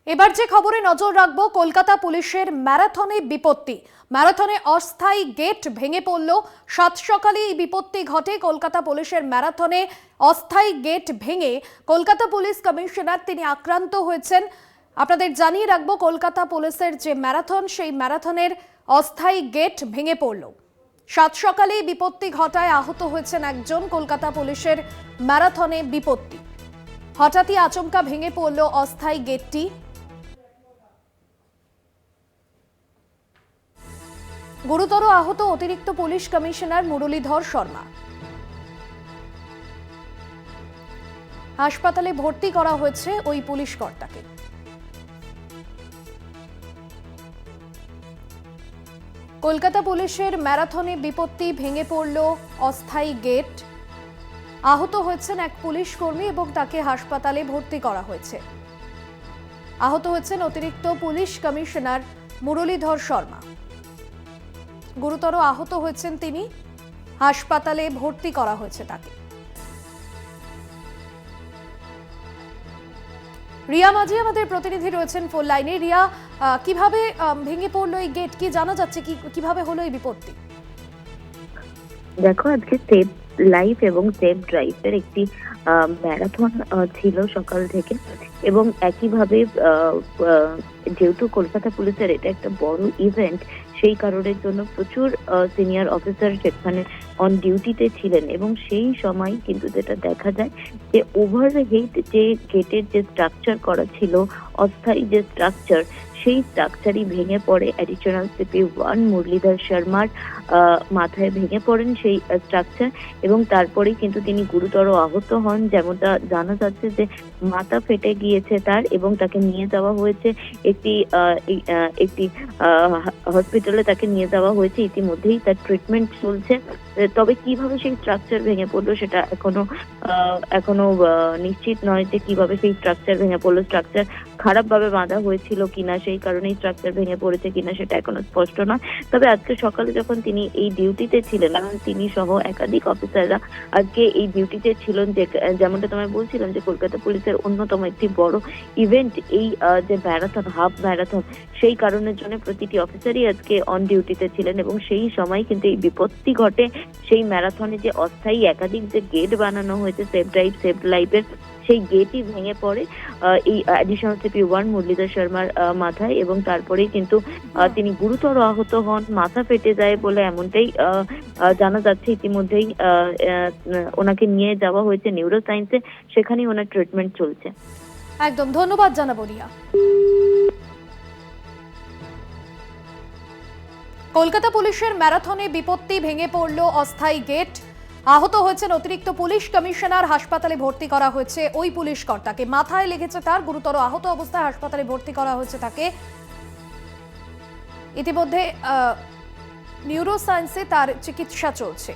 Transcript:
এবার যে খবরে নজর রাখবো, কলকাতা পুলিশের ম্যারাথনে বিপত্তি। ম্যারাথনে অস্থায়ী গেট ভেঙে পড়ল। সাত সকালে এই বিপত্তি ঘটে। কলকাতা পুলিশের ম্যারাথনে অস্থায়ী গেট ভেঙে কলকাতা পুলিশ কমিশনার তিনি আক্রান্ত হয়েছেন। আপনাদের জানিয়ে রাখবো, কলকাতা পুলিশের যে ম্যারাথন, সেই ম্যারাথনের অস্থায়ী গেট ভেঙে পড়ল। সাত সকালে বিপত্তি ঘটায় আহত হয়েছেন একজন। কলকাতা পুলিশের ম্যারাথনে বিপত্তি, হঠাৎই আচমকা ভেঙে পড়ল অস্থায়ী গেটটি। গুরুতর আহত অতিরিক্ত পুলিশ কমিশনার মুরলীধর শর্মা। হাসপাতালে ভর্তি করা হয়েছে ওই পুলিশ কর্তাকে। কলকাতা পুলিশের ম্যারাথনে বিপত্তি, ভেঙে পড়ল অস্থায়ী গেট। আহত হয়েছেন এক পুলিশ কর্মী এবং তাকে হাসপাতালে ভর্তি করা হয়েছে। আহত হয়েছেন অতিরিক্ত পুলিশ কমিশনার মুরলীধর শর্মা। গুরুতর আহত হয়েছেন তিনি, হাসপাতালে ভর্তি করা হয়েছে তাকে। রিয়া মাঝি আমাদের প্রতিনিধি রয়েছেন ফোন লাইনে। রিয়া, কিভাবে ভেঙে পড়লো এই গেট, কি জানা যাচ্ছে, কিভাবে হলো এই বিপত্তি? দেখো, আজকে সেভ লাইফ এবং সেভ ড্রাইভের একটি ম্যারাথন ছিল সকাল থেকে, এবং একইভাবে যেহেতু কলকাতা পুলিশের এটা একটা বড় ইভেন্ট, সেই কারণের জন্য প্রচুর সিনিয়র অফিসার সেখানে অন ডিউটিতে ছিলেন, এবং সেই সময় কিন্তু যেটা দেখা যায় যে ওভারহেড যে গেটের যে স্ট্রাকচার করা ছিল, অস্থায়ী যে স্ট্রাকচার, সেই স্ট্রাকচারই ভেঙে পড়ে। অ্যাডিশনাল সিপি 1 মুরলীধর শর্মার মাথায় ভেঙে পড়েন সেই স্ট্রাকচার, এবং তারপরেই কিন্তু তিনি গুরুতর আহত হন। যেমনটা জানা যাচ্ছে যে মাথা ফেটে গিয়েছে তার, এবং তাকে নিয়ে যাওয়া হয়েছে একটি হসপিটালে, তাকে নিয়ে যাওয়া হয়েছে। ইতিমধ্যেই তার ট্রিটমেন্ট চলছে। তবে কিভাবে সেই স্ট্রাকচার ভেঙে পড়লো সেটা এখনো নিশ্চিত নয় যে কিভাবে সেই স্ট্রাকচার ভেঙে পড়লো। স্ট্রাকচার খারাপভাবে বাঁধা হয়েছিল কিনা, সেই কারণেই স্ট্রাকচার ভেঙে পড়েছে কিনা সেটা এখনো স্পষ্ট নয়। তবে আজকে সকালে যখন তিনি এই ডিউটিতে ছিলেন, এবং তিনি সহ একাধিক অফিসাররা আজকে এই ডিউটিতে ছিলেন, যে যেমনটা তোমায় বলছিলাম যে কলকাতা পুলিশের অন্যতম একটি বড় ইভেন্ট এই যে ম্যারাথন, হাফ ম্যারাথন, সেই কারণের জন্য প্রতিটি অফিসারই আজকে অন ডিউটিতে ছিলেন, এবং সেই সময় কিন্তু এই বিপত্তি ঘটে। সেই ম্যারাথনে যে অস্থায়ী একাধিক যে গেট বানানো হয়েছে সেভ ড্রাইভ, সেভ লাইফের, সেই গেটই ভেঙে পড়ে এই অ্যাডিশনাল সিপি 1 মুরলীধর শর্মার মাথায়, এবং তারপরেই কিন্তু তিনি গুরুতর আহত হন, মাথা ফেটে যায় বলে এমনটাই জানা যাচ্ছে। ইতিমধ্যেই ওনাকে নিয়ে যাওয়া হয়েছে নিউরো সায়েন্সে, সেখানেই ওনার ট্রিটমেন্ট চলছে। একদম ধন্যবাদ জানাবো রিয়া। কলকাতা পুলিশের ম্যারাথনে বিপত্তি, ভেঙে পড়ল অস্থায়ী গেট। আহত হয়েছেন অতিরিক্ত পুলিশ কমিশনার, হাসপাতালে ভর্তি করা হয়েছে ওই পুলিশ কর্তাকে। মাথায় লেগেছে তার, গুরুতর আহত অবস্থায় হাসপাতালে ভর্তি করা হয়েছে তাকে। ইতিমধ্যে নিউরো সায়েন্সে তার চিকিৎসা চলছে।